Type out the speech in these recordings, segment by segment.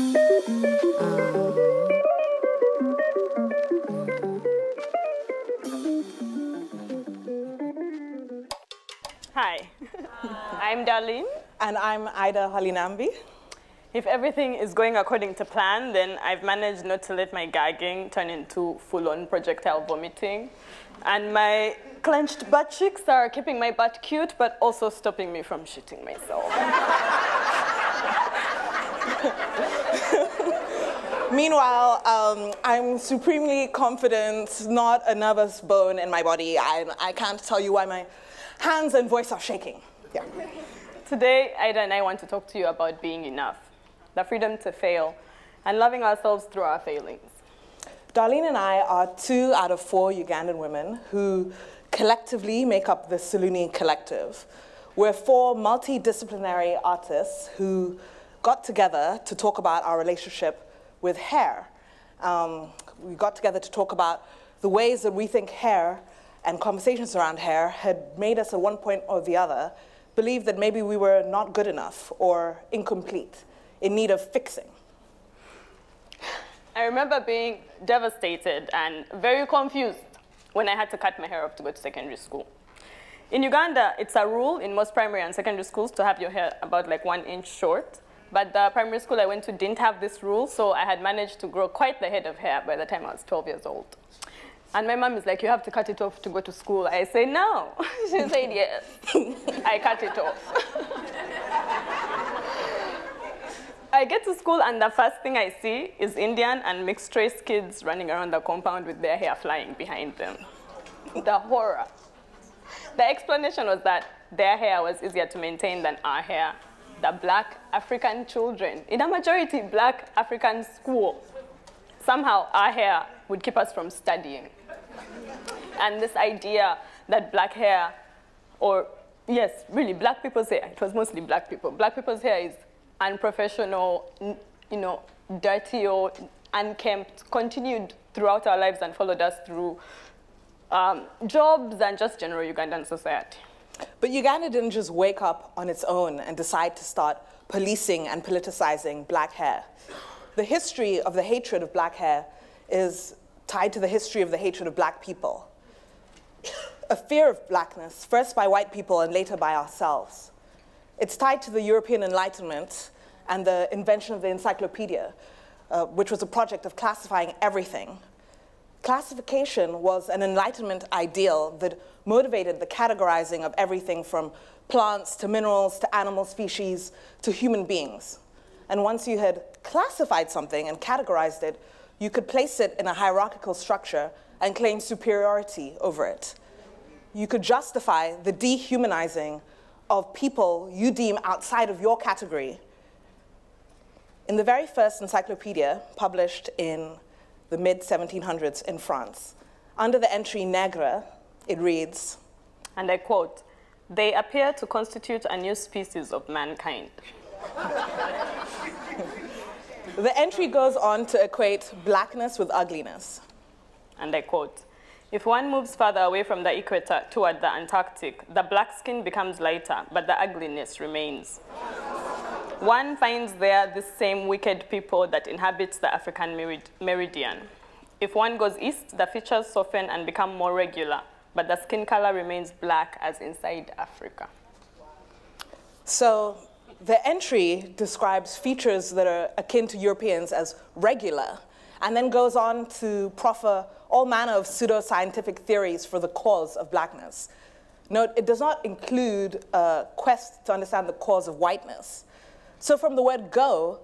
Hi, I'm Darlyne. And I'm Aida Halinambi. If everything is going according to plan, then I've managed not to let my gagging turn into full-on projectile vomiting. And my clenched butt cheeks are keeping my butt cute, but also stopping me from shitting myself. Meanwhile, I'm supremely confident, not a nervous bone in my body. I can't tell you why my hands and voice are shaking. Yeah. Today, Aida and I want to talk to you about being enough, the freedom to fail, and loving ourselves through our failings. Darlyne and I are 2 out of 4 Ugandan women who collectively make up the Salooni collective. We're 4 multi-disciplinary artists who got together to talk about our relationship with hair. We got together to talk about the ways that we think hair and conversations around hair had made us at one point or the other believe that maybe we were not good enough or incomplete, in need of fixing. I remember being devastated and very confused when I had to cut my hair off to go to secondary school. In Uganda, it's a rule in most primary and secondary schools to have your hair about like 1 inch short. But the primary school I went to didn't have this rule, so I had managed to grow quite the head of hair by the time I was 12 years old. And my mom is like, you have to cut it off to go to school. I say, no. She said, yes. I cut it off. I get to school, and the first thing I see is Indian and mixed race kids running around the compound with their hair flying behind them. The horror. The explanation was that their hair was easier to maintain than our hair. The black African children in a majority black African school. Somehow our hair would keep us from studying. And this idea that black hair, or yes, really black people's hair, it was mostly black people. Black people's hair is unprofessional, dirty or unkempt, continued throughout our lives and followed us through jobs and just general Ugandan society. But Uganda didn't just wake up on its own and decide to start policing and politicizing black hair. The history of the hatred of black hair is tied to the history of the hatred of black people. A fear of blackness, first by white people and later by ourselves. It's tied to the European Enlightenment and the invention of the encyclopedia, which was a project of classifying everything. Classification was an Enlightenment ideal that motivated the categorizing of everything from plants to minerals to animal species to human beings. And once you had classified something and categorized it, you could place it in a hierarchical structure and claim superiority over it. You could justify the dehumanizing of people you deem outside of your category. In the very first encyclopedia, published in the mid-1700s in France, under the entry Nègre, it reads, and I quote, "They appear to constitute a new species of mankind." The entry goes on to equate blackness with ugliness. And I quote, "If one moves further away from the equator toward the Antarctic, the black skin becomes lighter, but the ugliness remains. One finds there the same wicked people that inhabits the African meridian. If one goes east, the features soften and become more regular, but the skin color remains black as inside Africa." So the entry describes features that are akin to Europeans as regular, and then goes on to proffer all manner of pseudoscientific theories for the cause of blackness. Note, it does not include a quest to understand the cause of whiteness. So from the word go,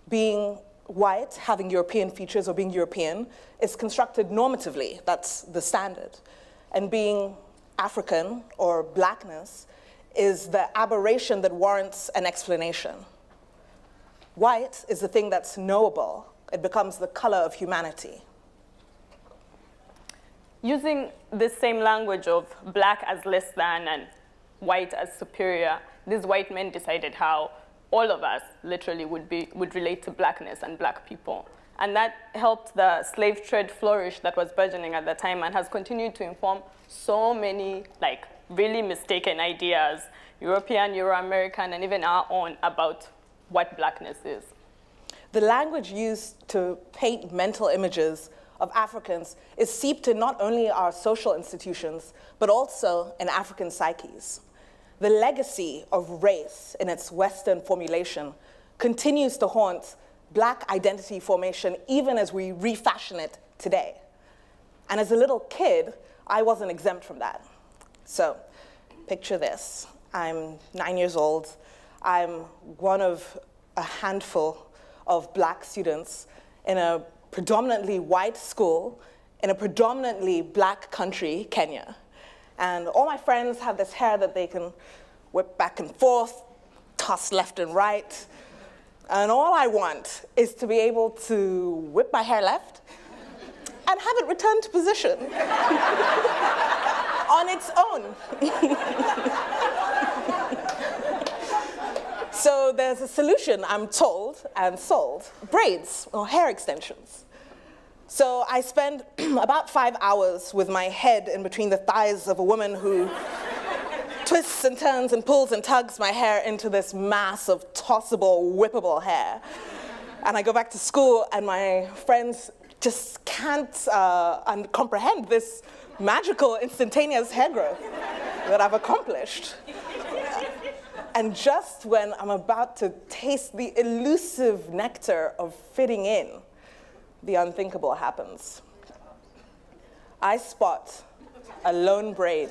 being white, having European features, or being European, is constructed normatively. That's the standard. And being African, or blackness, is the aberration that warrants an explanation. White is the thing that's knowable. It becomes the color of humanity. Using this same language of black as less than and white as superior, these white men decided how all of us literally would relate to blackness and black people. And that helped the slave trade flourish that was burgeoning at the time and has continued to inform so many really mistaken ideas, European, Euro-American, and even our own about what blackness is. the language used to paint mental images of Africans is seeped in not only our social institutions, but also in African psyches. The legacy of race in its Western formulation continues to haunt Black identity formation even as we refashion it today. And as a little kid, I wasn't exempt from that. So picture this. I'm 9 years old. I'm one of a handful of Black students in a predominantly white school in a predominantly Black country, Kenya. And all my friends have this hair that they can whip back and forth, toss left and right. And all I want is to be able to whip my hair left and have it return to position on its own. So there's a solution, I'm told and sold: braids or hair extensions. So I spend about 5 hours with my head in between the thighs of a woman who twists and turns and pulls and tugs my hair into this mass of tossable, whippable hair. And I go back to school and my friends just can't comprehend this magical, instantaneous hair growth that I've accomplished. And just when I'm about to taste the elusive nectar of fitting in, the unthinkable happens. I spot a lone braid.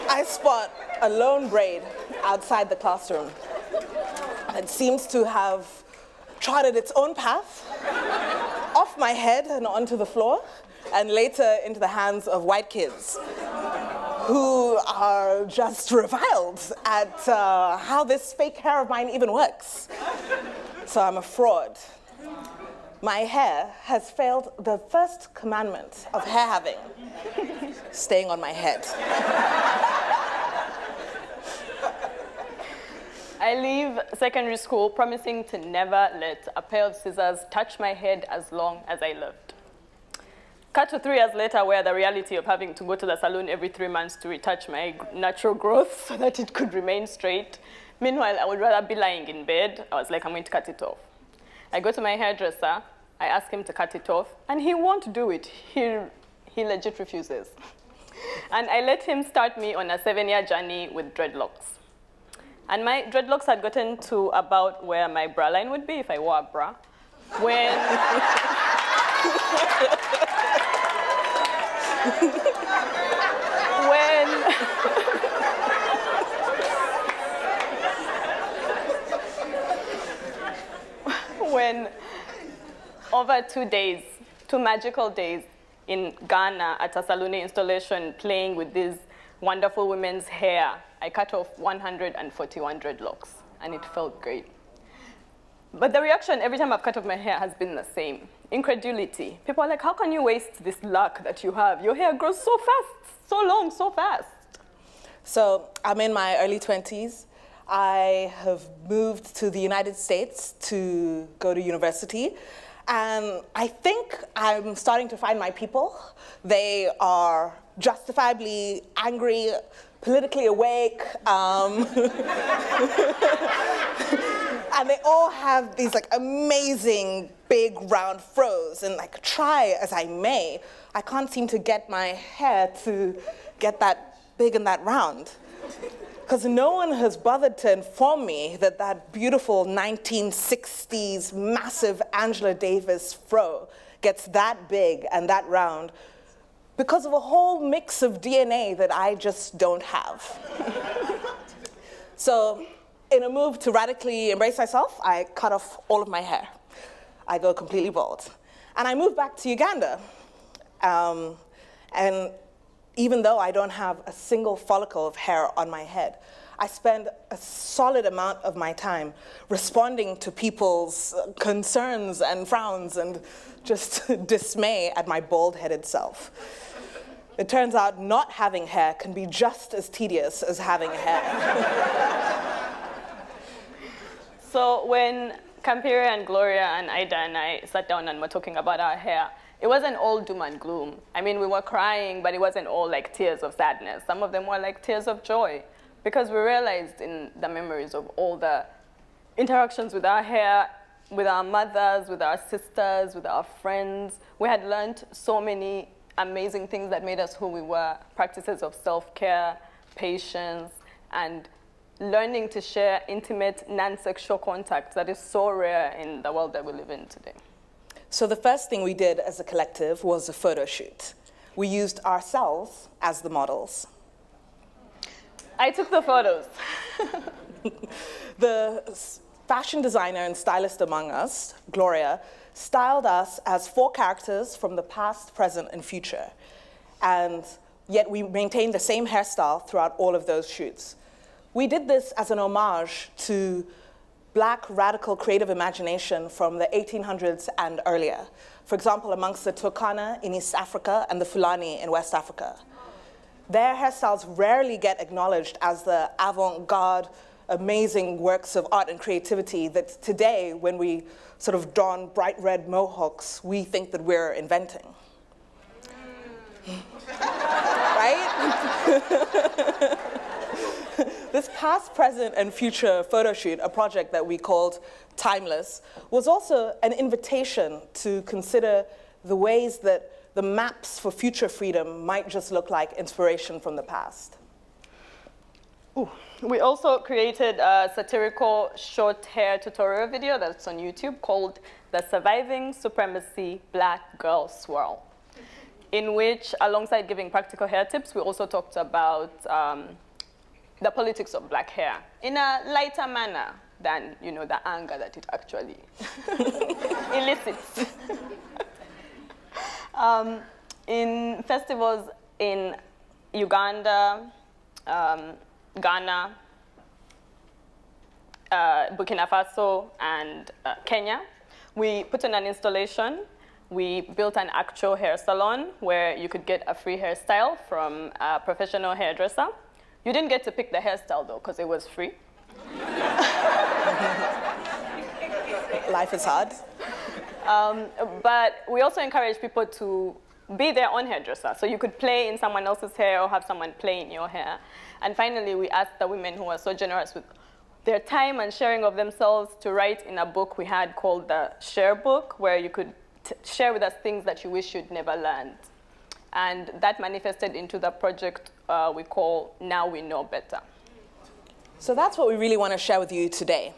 I spot a lone braid outside the classroom. It seems to have charted its own path off my head and onto the floor, and later into the hands of white kids who are just reviled at how this fake hair of mine even works. So I'm a fraud. My hair has failed the first commandment of hair having, staying on my head. I leave secondary school promising to never let a pair of scissors touch my head as long as I lived. Cut to 3 years later, where the reality of having to go to the salon every 3 months to retouch my natural growth so that it could remain straight. Meanwhile, I would rather be lying in bed. I was like, I'm going to cut it off. I go to my hairdresser, I ask him to cut it off, and he won't do it. He legit refuses. And I let him start me on a 7-year journey with dreadlocks. And my dreadlocks had gotten to about where my bra line would be if I wore a bra. When when over 2 days, 2 magical days in Ghana at a Salooni installation playing with these wonderful women's hair, I cut off 141 dreadlocks, and it felt great. But the reaction every time I've cut off my hair has been the same. Incredulity. People are like, how can you waste this luck that you have? Your hair grows so fast, so long, so fast. So I'm in my early 20s. I have moved to the United States to go to university. And I think I'm starting to find my people. They are justifiably angry, politically awake, and they all have these like amazing big round fros, and like try as I may, I can't seem to get my hair to get that big and that round. Because no one has bothered to inform me that that beautiful 1960s massive Angela Davis fro gets that big and that round because of a whole mix of DNA that I just don't have. So in a move to radically embrace myself, I cut off all of my hair. I go completely bald. And I moved back to Uganda. And even though I don't have a single follicle of hair on my head, I spend a solid amount of my time responding to people's concerns and frowns and just dismay at my bald-headed self. It turns out not having hair can be just as tedious as having hair. So when Kampiria and Gloria and Aida and I sat down and were talking about our hair, it wasn't all doom and gloom. I mean, we were crying, but it wasn't all like tears of sadness. Some of them were like tears of joy, because we realized in the memories of all the interactions with our hair, with our mothers, with our sisters, with our friends, we had learned so many amazing things that made us who we were, practices of self-care, patience, and learning to share intimate, non-sexual contact that is so rare in the world that we live in today. So the first thing we did as a collective was a photo shoot. We used ourselves as the models. I took the photos. The fashion designer and stylist among us, Gloria, styled us as 4 characters from the past, present, and future. And yet we maintained the same hairstyle throughout all of those shoots. We did this as an homage to Black radical creative imagination from the 1800s and earlier. For example, amongst the Turkana in East Africa and the Fulani in West Africa. Their hairstyles rarely get acknowledged as the avant-garde, amazing works of art and creativity that today, when we sort of don bright red mohawks, we think that we're inventing. Right? This past, present, and future photo shoot, a project that we called Timeless, was also an invitation to consider the ways that the maps for future freedom might just look like inspiration from the past. Ooh. We also created a satirical short hair tutorial video that's on YouTube called The Surviving Supremacy Black Girl Swirl, in which, alongside giving practical hair tips, we also talked about the politics of black hair in a lighter manner than, you know, the anger that it actually elicits. In festivals in Uganda, Ghana, Burkina Faso, and Kenya, we put in an installation. We built an actual hair salon where you could get a free hairstyle from a professional hairdresser. You didn't get to pick the hairstyle, though, because it was free. Life is hard. But we also encourage people to be their own hairdresser. So you could play in someone else's hair or have someone play in your hair. And finally, we asked the women who were so generous with their time and sharing of themselves to write in a book we had called the Cher Book, where you could share with us things that you wish you'd never learned. And that manifested into the project we call Now We Know Better. So that's what we really want to share with you today.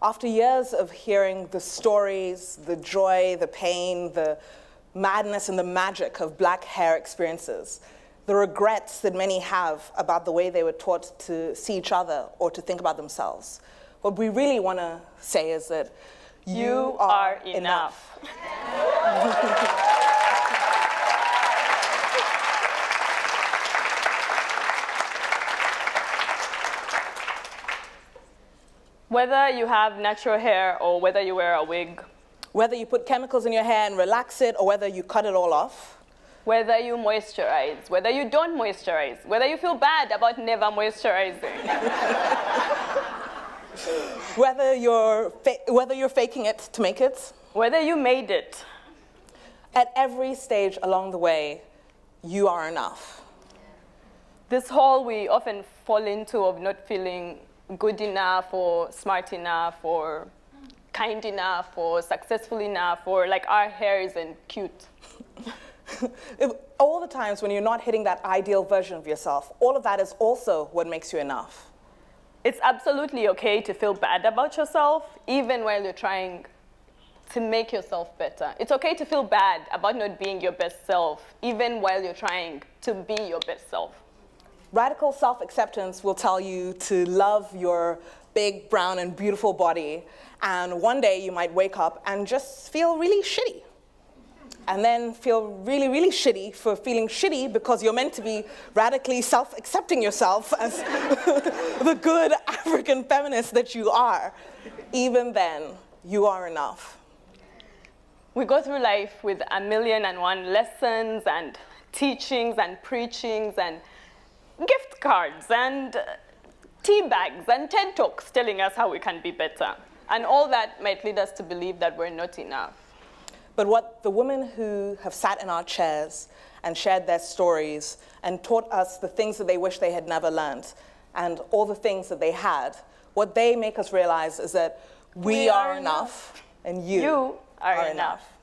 After years of hearing the stories, the joy, the pain, the madness and the magic of black hair experiences, the regrets that many have about the way they were taught to see each other or to think about themselves, what we really want to say is that you are enough. Whether you have natural hair or whether you wear a wig, whether you put chemicals in your hair and relax it or whether you cut it all off, whether you moisturize, whether you don't moisturize, whether you feel bad about never moisturizing, whether you're faking it to make it, whether you made it, at every stage along the way, you are enough. This hole we often fall into of not feeling good enough or smart enough or kind enough or successful enough or like our hair isn't cute. All the times when you're not hitting that ideal version of yourself, all of that is also what makes you enough. It's absolutely okay to feel bad about yourself, even while you're trying to make yourself better. It's okay to feel bad about not being your best self, even while you're trying to be your best self. Radical self-acceptance will tell you to love your big, brown, and beautiful body, and one day you might wake up and just feel really shitty. And then feel really, really shitty for feeling shitty because you're meant to be radically self-accepting yourself as the good African feminist that you are. Even then, you are enough. We go through life with 1,000,001 lessons and teachings and preachings and gift cards and tea bags and TED Talks telling us how we can be better. And all that might lead us to believe that we're not enough. But what the women who have sat in our chairs and shared their stories and taught us the things that they wish they had never learned and all the things that they had, what they make us realize is that we are enough and you are enough.